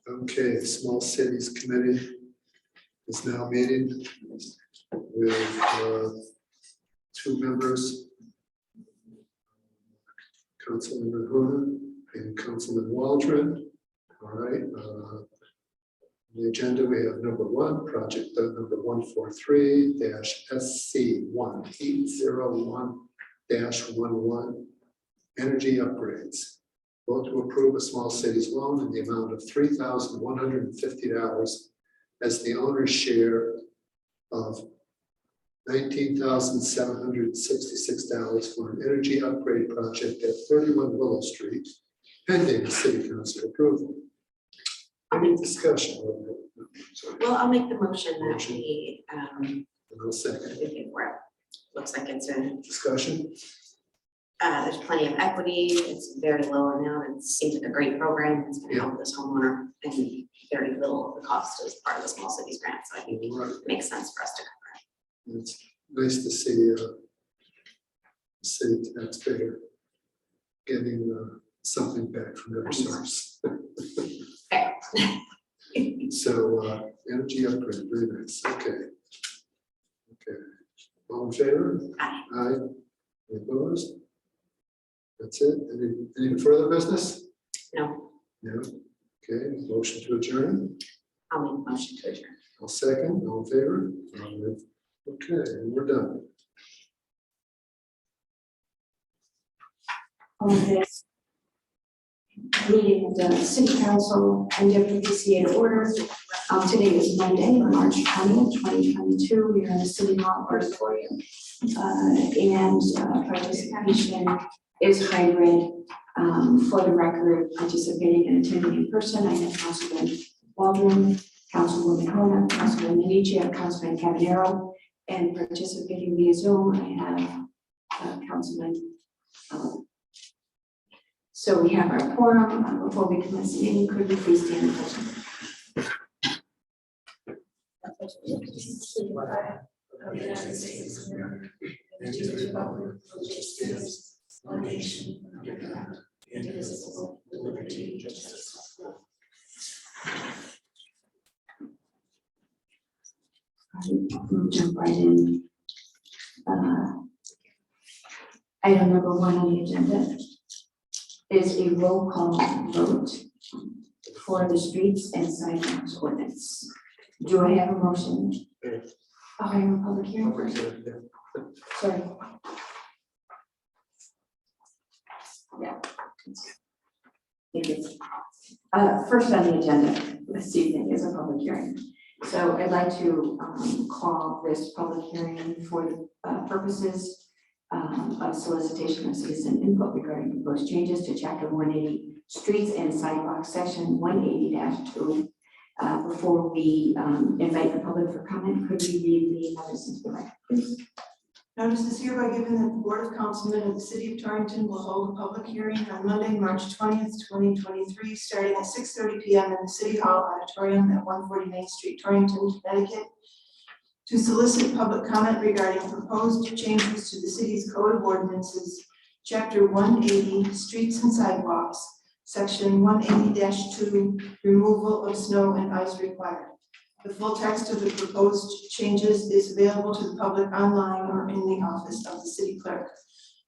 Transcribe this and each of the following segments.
Okay, Small Cities Committee is now meeting with 2 members, Councilman Honan and Councilman Waldron. All right. On the agenda, we have number 1, project number 143-SC1801-11, energy upgrades. Vote to approve a small cities loan in the amount of $3,150 as the owner's share of $19,766 for an energy upgrade project at 31 Willow Street, pending city council approval. Any discussion? Well, I'll make the motion that we And I'll second. looks like it's in. Discussion? There's plenty of equity. It's very low amount. It seems like a great program. It's going to help this homeowner, and very little of the cost is part of the small cities grant. So I think it makes sense for us to cover it. It's nice to see a city taxpayer getting something back from their source. So energy upgrade, very nice. Okay. Okay. All in favor? Aye. Aye. Any opposed? That's it. Any further business? No, No. Okay. Motion to adjourn. I'll make a motion to adjourn. I'll second. All in favor? Aye. Okay, and we're done. On this meeting of the City Council and WPCA to order. Today is Monday, March 20th, 2022. We are in the City Hall auditorium, and participation is hybrid. For the record, participating and attending in person, I have Councilman Waldron, Councilwoman Hona, Councilman Medici, Councilman Cabanero, and participating via Zoom, I have Councilman. So we have our quorum. Before we commence the meeting, could we please stand and pledge? Of the United States of America, and to the republic for which it stands, one nation under God, indivisible, with liberty and justice for all. We'll jump right in. Item number 1 on the agenda is a roll call vote for the streets and sidewalks ordinance. Do I have a motion? Oh, I have a public hearing first. Sorry. Yeah. Thank you. First on the agenda this evening is a public hearing. So I'd like to call this public hearing for the purposes of solicitation of citizen input regarding proposed changes to Chapter 180 Streets and Sidewalks, Section 180-2. Before we invite the public for comment, could we read the notice into the record, please? Notice is hereby given that the Board of Councilmen of the City of Torrington will hold a public hearing on Monday, March 20th, 2023, starting at 6:30 p.m. in the City Hall Auditorium at 140 Main Street, Torrington, Connecticut, to solicit public comment regarding proposed changes to the city's Code of Ordinances, Chapter 180, Streets and Sidewalks, Section 180-2, removal of snow and ice required. The full text of the proposed changes is available to the public online or in the office of the city clerk.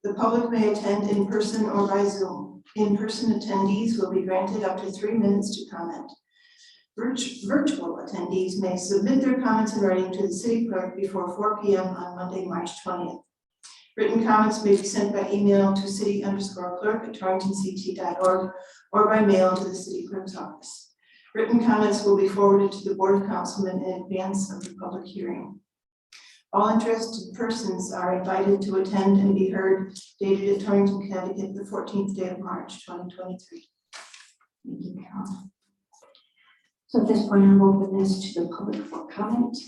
The public may attend in person or by Zoom. In-person attendees will be granted up to 3 minutes to comment. Virtual attendees may submit their comments in writing to the city clerk before 4 p.m. on Monday, March 20th. Written comments may be sent by email to city_clerk@torringtonct.org or by mail to the city clerk's office. Written comments will be forwarded to the Board of Councilmen in advance of the public hearing. All interested persons are invited to attend and be heard, dated at Torrington, Connecticut, the 14th day of March, 2023. Thank you, Carol. So at this point, I'll open this to the public for comment.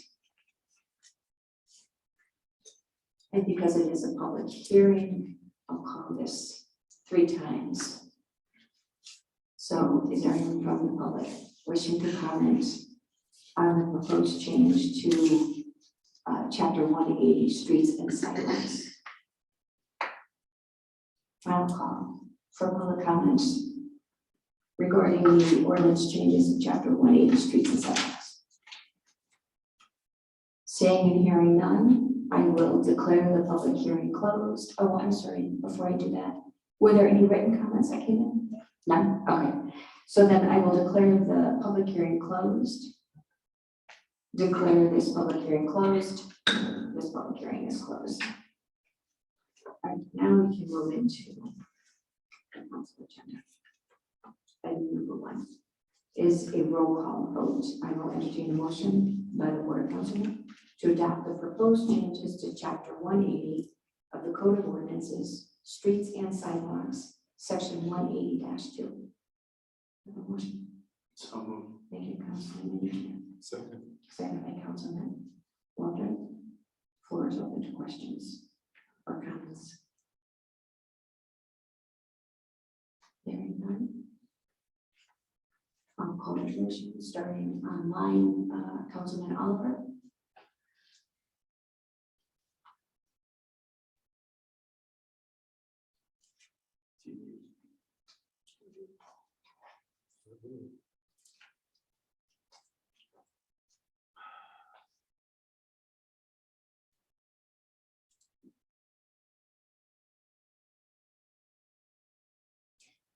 And because it is a public hearing, I'll call this 3 times. So is there anyone from the public wishing to comment on the proposed change to Chapter 180, Streets and Sidewalks? Final call for public comments. regarding the ordinance changes in chapter 180 streets and sidewalks? Seeing and hearing none, I will declare the public hearing closed. Oh, I'm sorry, before I do that, were there any written comments that came in? None? Okay. So then I will declare the public hearing closed. Declare this public hearing closed. This public hearing is closed. All right, now we can move into the council agenda. Item number 1 is a roll call vote. I will entertain a motion by the Board of Councilmen to adopt the proposed changes to Chapter 180 of the Code of Ordinances, Streets and Sidewalks, Section 180-2. Motion. So moved. Thank you, Councilman Minichia. Second. Second by Councilman Waldron. Floor is open to questions or comments. Hearing none. I'll call the motion starting on line, Councilman Oliver.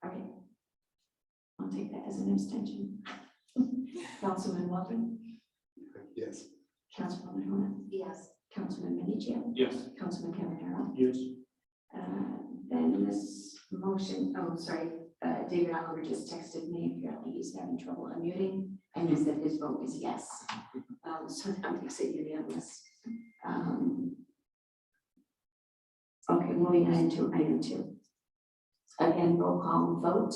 All right. I'll take that as an abstention. Councilman Waldron, Yes. Councilwoman Hona, Yes. Councilman Minichia, Yes. Councilman Cavanero. Yes. Then this motion, oh, sorry, David Oliver just texted me, apparently he's having trouble unmuting, and he said his vote is yes. So that makes it unanimous. Okay, moving on to item 2. Again, roll call vote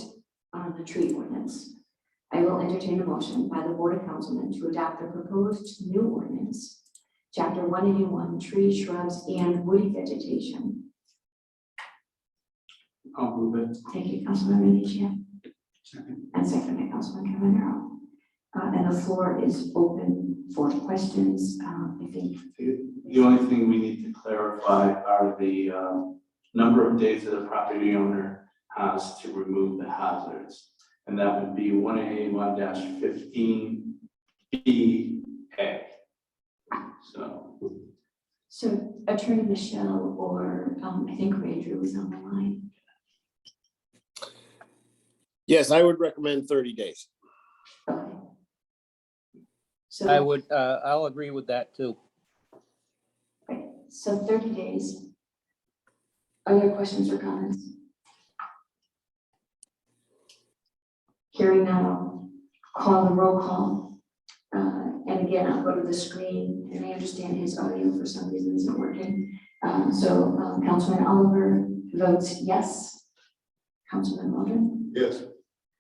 on the tree ordinance. I will entertain a motion by the Board of Councilmen to adopt the proposed new ordinance, Chapter 181, Tree, Shrubs, and Woody Vegetation. I'll move it. Thank you, Councilman Minichia, Second. and second by Councilman Cavanero. And the floor is open for questions. I think, The only thing we need to clarify are the number of days that a property owner has to remove the hazards. And that would be 181-15BA. so Attorney Michelle or I think Ray Drew is on the line. Yes, I would recommend 30 days. Okay. I So, would, I'll agree with that too. okay, so 30 days. Other questions or comments? Hearing none, I'll call the roll call. And again, I'll go to the screen, and I understand his audio for some reason isn't working. Councilman Oliver votes yes. Councilman Waldron, Yes.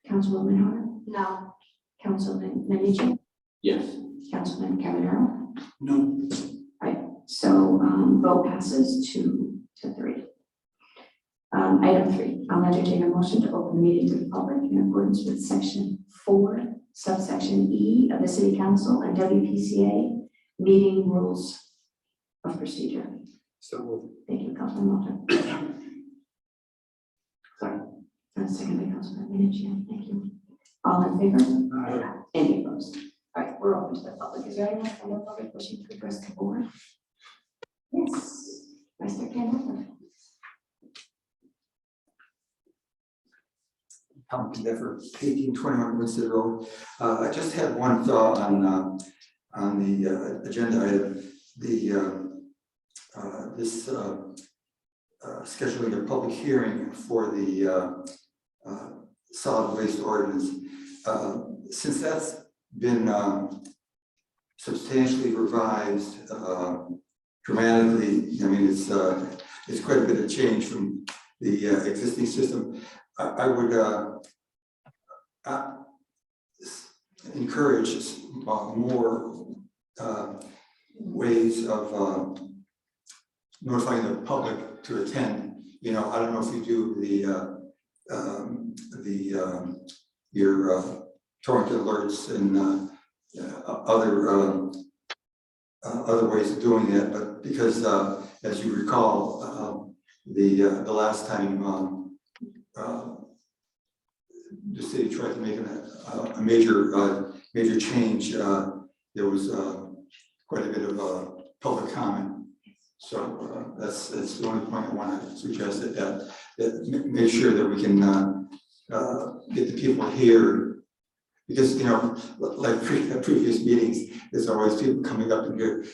Councilwoman Hunter, No. Councilman Minichia, Yes. Councilman Cavanero. No. So vote passes 2-3. Item 3, I'll entertain a motion to open the meeting to the public in accordance with section 4, subsection E of the City Council and WPCA meeting rules of procedure. So moved. Thank you, Councilman Walter. Sorry. Second by Councilman Minichia. Thank you. All in favor? Any opposed? All right, we're open to the public. Is there anyone from the public wishing to address the board? Yes, Mr. Campbell. Tom Endeavor, 1821 Winston Road. I just had one thought on the agenda item. This scheduling a public hearing for the solid waste ordinance. Since that's been substantially revised dramatically, I mean, it's quite a bit of change from the existing system. I would encourage more ways of notifying the public to attend. You know, I don't know if you do your Torrington alerts and other ways of doing that, but because as you recall, the last time the city tried to make a major change, there was quite a bit of public comment. So that's the only point I want to suggest, that make sure that we can get the people here, because like previous meetings, there's always people coming up and here.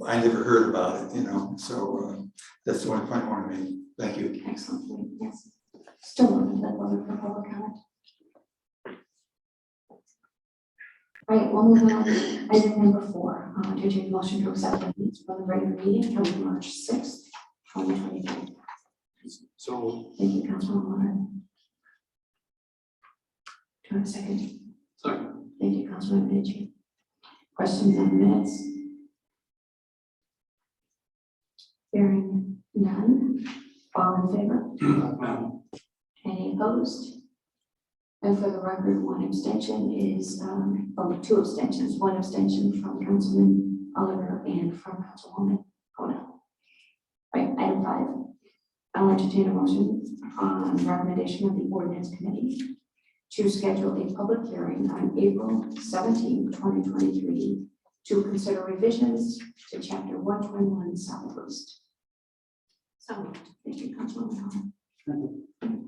I never heard about it, so that's the only point I want to make. Thank you. Excellent, yes. Still open that one for public comment. All right, we'll move on. Item number 4, to take motion to accept the minutes from the regular meeting held March 6th, 2023. So Thank you, Councilman Warner. Do I have a second? Second. Thank you, Councilman Medici. Questions on the minutes? Hearing none. All in favor? Any opposed? And for the record, one abstention is, 2 abstentions, 1 abstention from Councilman Oliver and from Councilwoman Kona. Right, item 5. I'll entertain a motion on recommendation of the ordinance committee to schedule a public hearing on April 17, 2023 to consider revisions to chapter 121 solid waste. So moved. Thank you, Councilwoman Kona.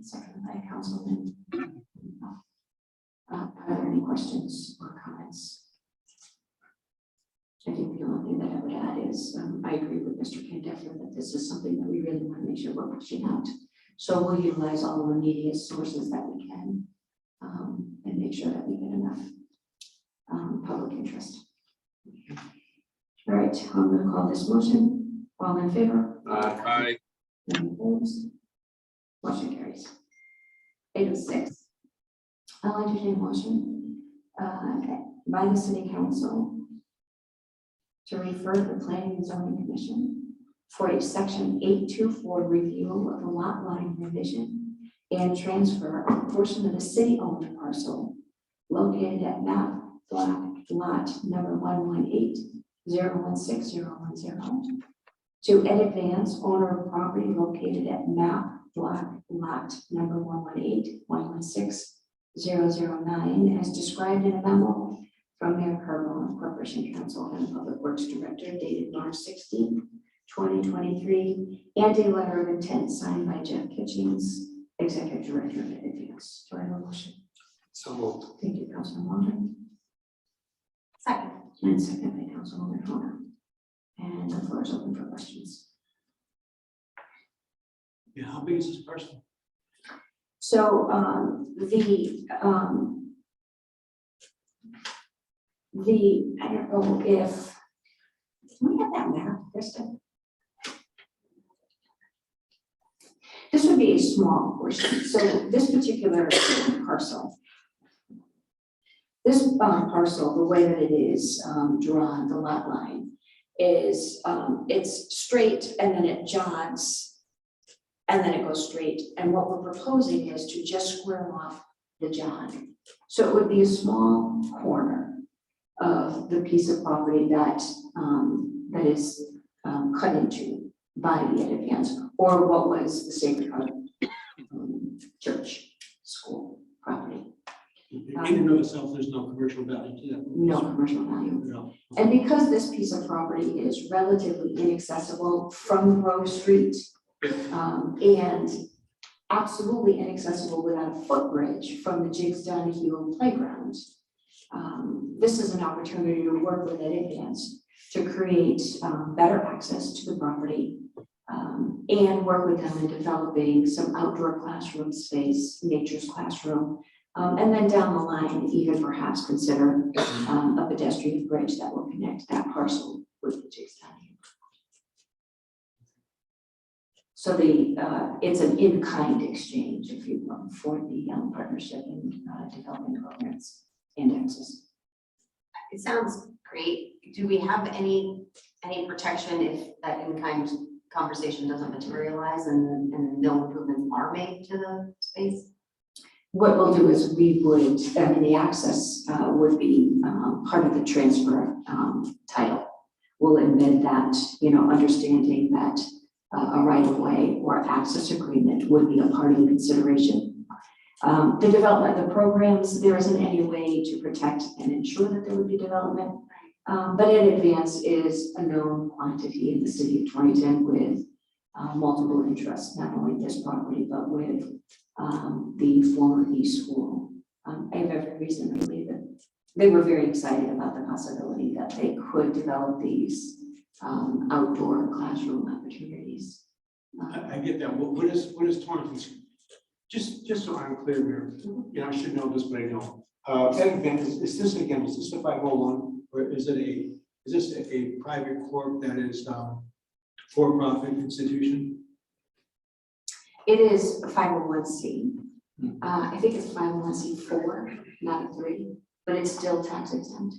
Second by Councilman. Are there any questions or comments? I think the only thing that I would add is I agree with Mr. Candeffer that this is something that we really want to make sure we're pushing out. So we'll utilize all the media sources that we can and make sure that we get enough public interest. All right, I'm going to call this motion. All in favor? Aye. Any opposed? Motion carries. Item 6. I'll entertain a motion by the City Council to refer to the Planning and Zoning Commission for a Section 824 review of the lot line revision and transfer of a portion of the city-owned parcel located at map block lot number 118-016010 to Ed Advance, owner of property located at map block lot number 118-116-009, as described in a memo from Mayor Carmel, Corporation Council and Public Works Director dated March 16, 2023, and a letter of intent signed by Jeff Kitchings, Executive Director of Ed Advance. Do I have a motion? so moved. Thank you, Councilman Waldron. Second. And second by Councilwoman Kona. And the floor is open for questions. Yeah, how big is this parcel? So I don't know if can we have that map, Kristen? This would be a small portion. So this particular parcel, the way that it is drawn, the lot line is it's straight and then it jogs and then it goes straight. And what we're proposing is to just square off the jog. So it would be a small corner of the piece of property that that is cut into by the Ed Advance, or what was the Sacred Heart Church School property. In and of itself, there's no commercial value to that. No commercial value. No. And because this piece of property is relatively inaccessible from Grove Street, and absolutely inaccessible without a footbridge from the Jigs Donahue playground, this is an opportunity to work with Ed Advance to create better access to the property and work with them in developing some outdoor classroom space, nature's classroom, and then down the line, even perhaps consider a pedestrian bridge that will connect that parcel with the Jigs Donahue. So it's an in-kind exchange, if you will, for the partnership in developing programs and access. It sounds great. Do we have any protection if that in-kind conversation doesn't materialize and no improvements are made to the space? What we'll do is we would, the access would be part of the transfer title. We'll embed that, understanding that a right-of-way or access agreement would be a part of the consideration. The development of the programs, there isn't any way to protect and ensure that there would be development. But in advance is a known quantity in the city of Torrington with multiple interests, not only this property, but with the former East School. I have every reason to believe that they were very excited about the possibility that they could develop these outdoor classroom opportunities. I get that. What is Torrington's? Just so I'm clear here, you know, I should know this, but I don't. Is this again, is this a 501 or is this a private corp that is for-profit institution? It is a 501c. I think it's 501c4, not a 3, but it's still tax exempt.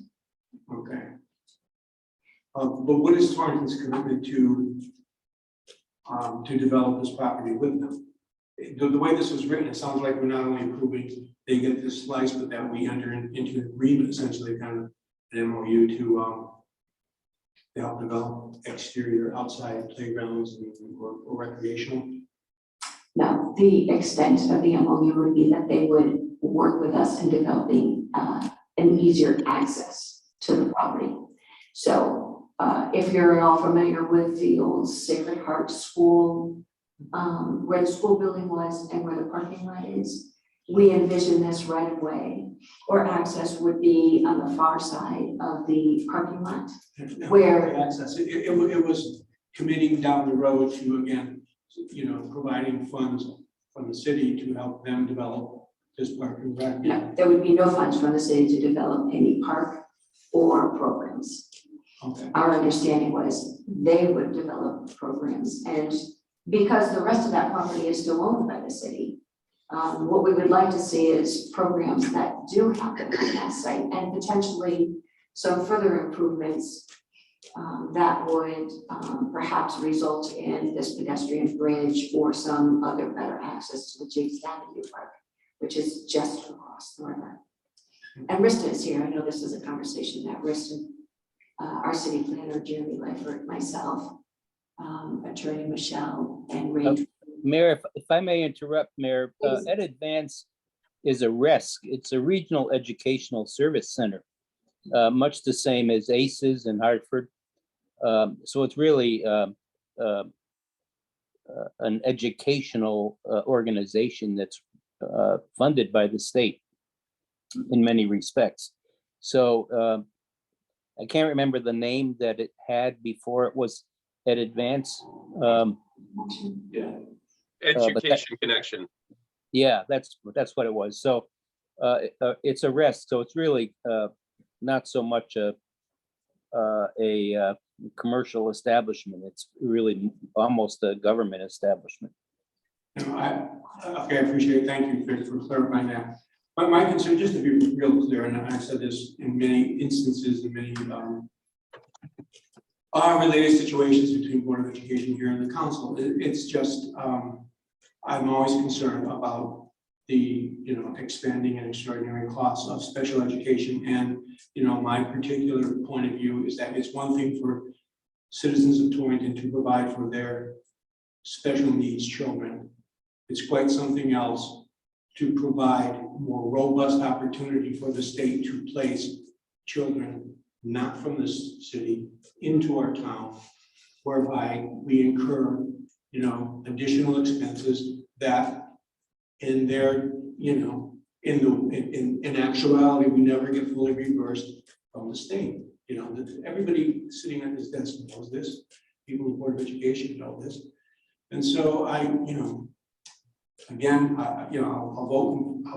Okay. But what is Torrington's commitment to develop this property with them? The way this was written, it sounds like we're not only improving, they get this slice, but that we enter into an agreement, essentially kind of an MOU to help develop exterior outside playgrounds or recreational. No, the extent of the MOU would be that they would work with us in developing an easier access to the property. So if you're all familiar with the old Sacred Heart School, where the school building was and where the parking lot is, we envision this right of way or access would be on the far side of the parking lot. Where- Access, it was committing down the road to, again, you know, providing funds from the city to help them develop this park and rec. No, there would be no funds from the city to develop any park or programs. Okay. Our understanding was they would develop programs, and because the rest of that property is still owned by the city, what we would like to see is programs that do happen on that site and potentially some further improvements that would perhaps result in this pedestrian bridge or some other better access to the James Avenue Park, which is just across the river. And Rista is here. I know this is a conversation that Rista, our city planner, Jeremy Lightford, myself, Attorney Michelle, and Ray. Mayor, if I may interrupt, Mayor, Ed Advance is a RESC. It's a regional educational service center, much the same as ACES in Hartford. So it's really an educational organization that's funded by the state in many respects. So I can't remember the name that it had before it was Ed Advance. Yeah. Education Connection. Yeah, that's what it was. So it's a REST. So it's really not so much a commercial establishment. It's really almost a government establishment. No, okay, I appreciate it. Thank you for clarifying that. But my concern, just to be real clear, and I've said this in many instances, in many related situations between Board of Education here and the council, it's just, I'm always concerned about the, you know, expanding and extraordinary costs of special education. And, you know, my particular point of view is that it's one thing for citizens of Torrington to provide for their special needs children. It's quite something else to provide more robust opportunity for the state to place children not from this city into our town, whereby we incur, you know, additional expenses that in their, you know, in actuality, we never get fully reversed from the state. You know, everybody sitting at this desk knows this, people in the Board of Education know this. And so I, you know, again, you know, I'll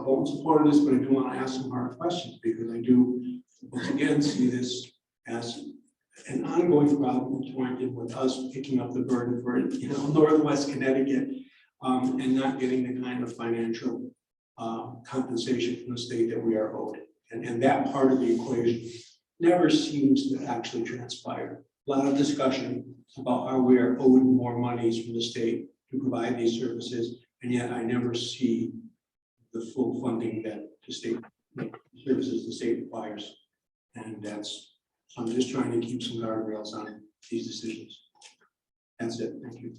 vote in support of this, but I do want to ask some hard questions because I do, once again, see this as an ongoing problem in Torrington with us picking up the burden for, you know, Northwest Connecticut and not getting the kind of financial compensation from the state that we are owed. And that part of the equation never seems to actually transpire. A lot of discussion about how we are owed more monies from the state to provide these services, and yet I never see the full funding that the state services the state requires. And that's, I'm just trying to keep some guardrails on these decisions. That's it. Thank you.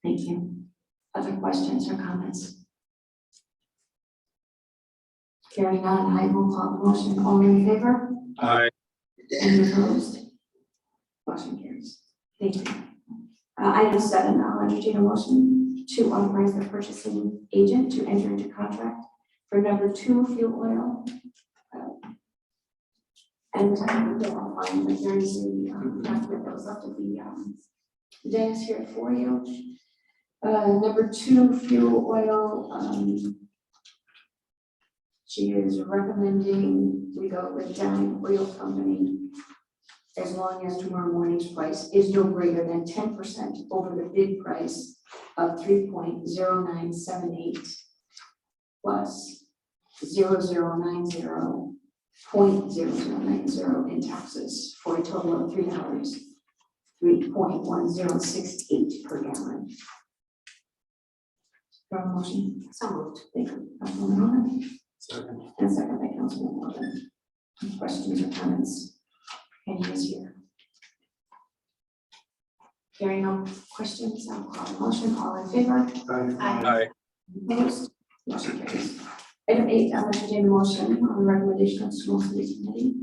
Thank you. Other questions or comments? Hearing none, I will call the motion. All in favor? Aye. Any opposed? Motion carries. Thank you. Item 7, I'll entertain a motion to authorize the purchasing agent to enter into contract for number 2 fuel oil. And I'll find that there is a document that was left at the desk here for you. Number 2 fuel oil. She is recommending we go with Dow Oil Company as long as tomorrow morning's price is no greater than 10% over the bid price of 3.0978 plus 0.0090 in taxes for a total of $3, 3.1068 per gallon. Do I have a motion? So moved. Thank you, Councilwoman Holman. Second. And second by Councilman Morgan. Questions or comments? Any is here? Hearing no questions, I'll call the motion. All in favor? Aye. Opposed? Motion carries. Item 8, I'll entertain a motion on the recommendation of Small Cities Committee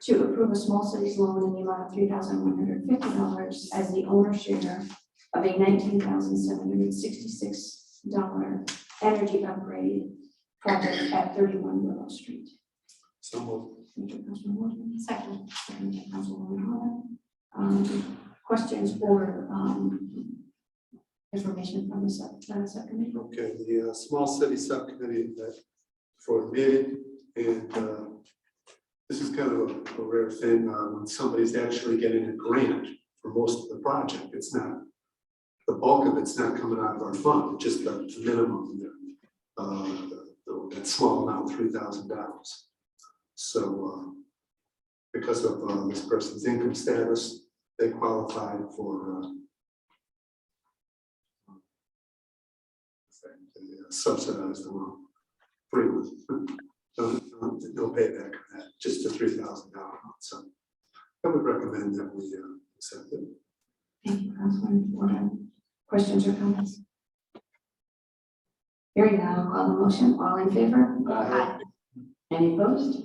to approve a small cities loan in the amount of $3,150 as the owner share of a $19,766 energy upgrade project at 31 Willow Street. So moved. Thank you, Councilman Morgan. Second. Second by Councilwoman Holland. Questions or information from the subcommittee? Okay, the small city subcommittee that for the meeting, and this is kind of a rare thing when somebody's actually getting a grant for most of the project. It's not, the bulk of it's not coming out of our fund, just the minimum there. That small amount, $3,000. So because of this person's income status, they qualify for subsidized loan. Free with no payback on that, just a $3,000 amount. So I would recommend that we accept it. Thank you, Councilman Morgan. Questions or comments? Hearing none, I'll call the motion. All in favor? Aye. Any opposed?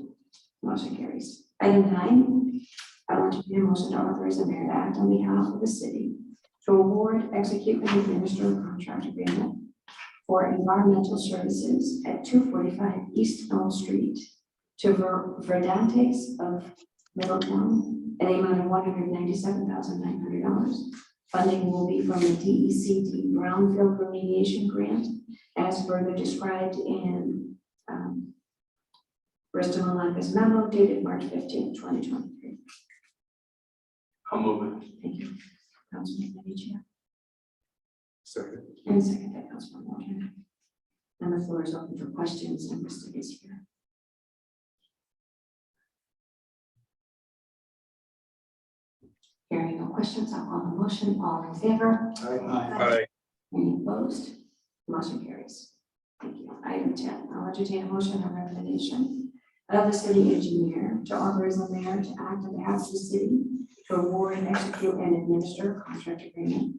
Motion carries. Item 9, I want to entertain a motion to authorize the mayor to act on behalf of the city to award, execute, and administer a contract agreement for environmental services at 245 East Elm Street to Verdantes of Middletown in the amount of $197,900. Funding will be from the DECD Brownfield Remediation Grant, as further described in Bristol Malacca's memo dated March 15, 2023. I'll move it. Thank you, Councilman Medici. Second. And second by Councilman Morgan. And the floor is open for questions, and Mr. is here. Hearing no questions, I'll call the motion. All in favor? Aye. Any opposed? Motion carries. Thank you. Item 10, I'll entertain a motion on recommendation of the city engineer to authorize the mayor to act on behalf of the city to award, execute, and administer a contract agreement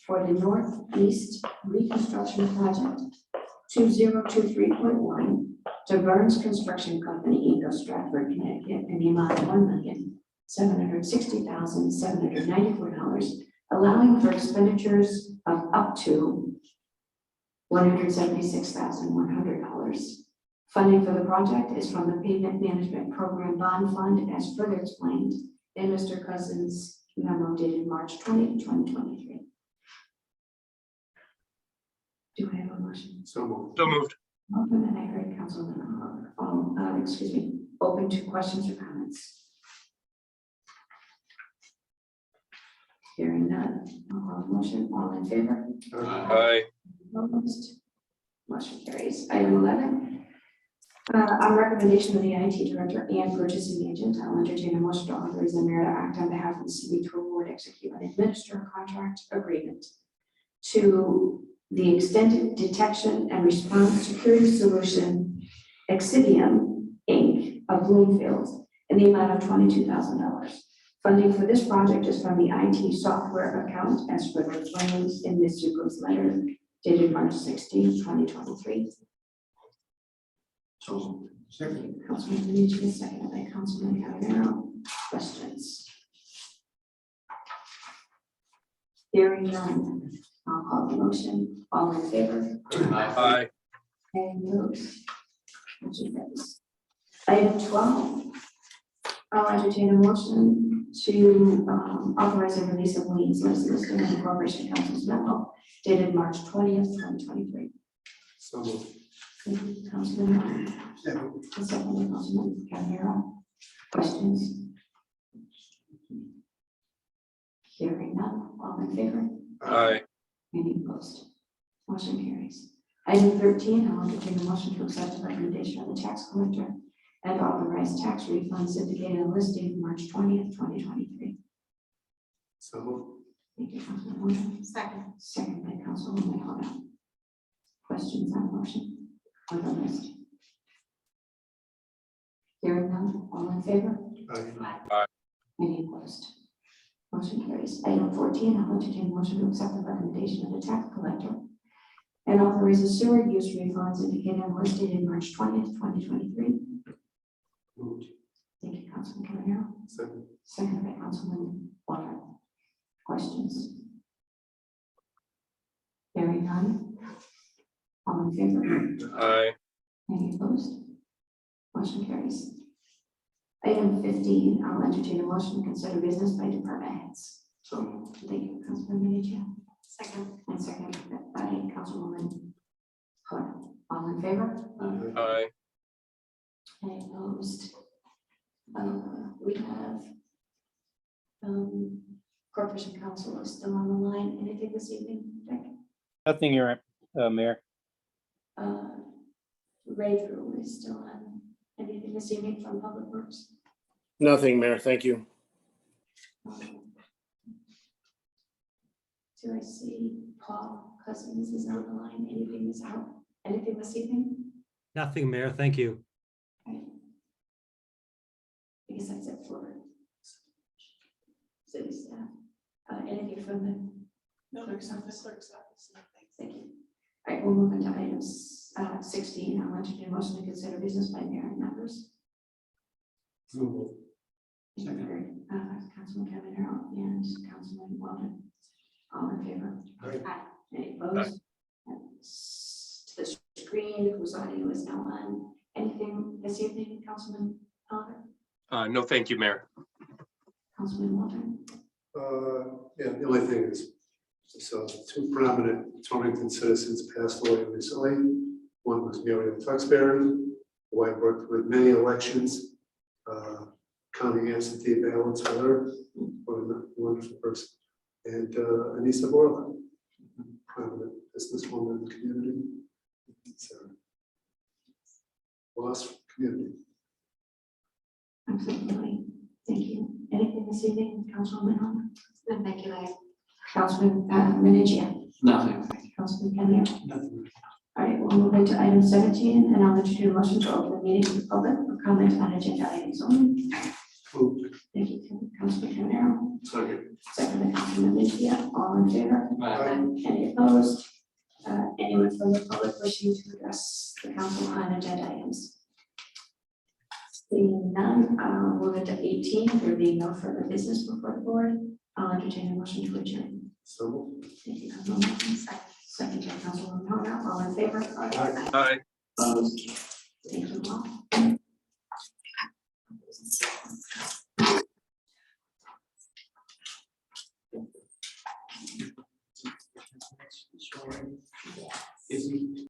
for the Northeast Reconstruction Project 2023.1 to Burns Construction Company, Inc. of Stratford, Connecticut, in the amount of $1,760,794, allowing for expenditures of up to $176,100. Funding for the project is from the Pavement Management Program Bond Fund, as further explained in Mr. Cousins' memo dated March 20, 2023. Do I have a motion? So moved. So moved. Open, and I heard Councilman, open to questions or comments. Hearing none, I'll call the motion. All in favor? Aye. Opposed? Motion carries. Item 11. On recommendation of the IT director and purchasing agent, I'll entertain a motion to authorize the mayor to act on behalf of the city to award, execute, and administer a contract agreement to the Extended Detection and Response Security Solution, Excidium, Inc. of Bloomfield in the amount of $22,000. Funding for this project is from the IT software account, as further explained in Ms. Zuko's letter dated March 16, 2023. Second. Councilman Minichia, seconded by Councilman Cavanero. Questions? Hearing none, I'll call the motion. All in favor? Aye. Any opposed? Motion carries. Item 12. I'll entertain a motion to authorize a release of liens listed in the Corporation Council's memo dated March 20th, 2023. So moved. Thank you, Councilman Martin. Second. And second, Councilman Cavanero. Questions? Hearing none, all in favor? Aye. Any opposed? Motion carries. Item 13, I'll entertain a motion to accept the recommendation of the tax collector and authorize tax refunds indicated on list date March 20th, 2023. So moved. Thank you, Councilman Warren. Second. Second by Councilwoman Hona. Questions on the motion or the list? Hearing none, all in favor? Aye. Any opposed? Motion carries. Item 14, I'll entertain a motion to accept the recommendation of the tax collector and authorize the sewer use refunds indicated on list dated March 20th, 2023. Moved. Thank you, Councilman Cavanero. Second. Second by Councilman Water. Questions? Hearing none. All in favor? Aye. Any opposed? Motion carries. Item 15, I'll entertain a motion to consider business by department heads. So moved. Thank you, Councilman Minichia. Second. And second by Councilwoman Hona. All in favor? Aye. Any opposed? We have Corporation Council is still on the line. Anything this evening, Dick? Nothing, Your Mayor. Ray Drew is still on. Anything this evening from Public Works? Nothing, Mayor. Thank you. Do I see Paul Cousins is on the line? Anything is out? Anything this evening? Nothing, Mayor. Thank you. Right. I guess that's it for city staff. Anything from the clerk's office? Thank you. All right, we'll move into items 16. I'll entertain a motion to consider business by mayor and members. So moved. Second. Councilman Cavanero and Councilman Weldon. All in favor? Aye. Any opposed? To the screen, whose audio is now on. Anything this evening, Councilman Oliver? No, thank you, Mayor. Councilman Weldon? Yeah, the only thing is, so two prominent Torrington citizens passed away recently. One was Muriel Tuxbury, who I worked with many elections, counting absentee ballots for her, what a wonderful person. And Anissa Borland, prominent businesswoman in the community. So, lost community. Absolutely. Thank you. Anything this evening, Councilwoman Hona? No, thank you, Mayor. Councilman Minichia? Nothing. Councilman Cavanero? Nothing. All right, we'll move into item 17, and I'll entertain a motion to open the meeting to the public for comment on agenda items only. Moved. Thank you, Councilman Cavanero. Second. Second by Councilman Minichia. All in favor? Aye. Any opposed? Anyone from the public wishing to address the council on agenda items? Seeing none, I'll move into 18. There being no further business before the board, I'll entertain a motion to adjourn. So moved. Thank you, Councilwoman. Second by Councilwoman Hona. All in favor? Aye. Thank you all. Is he?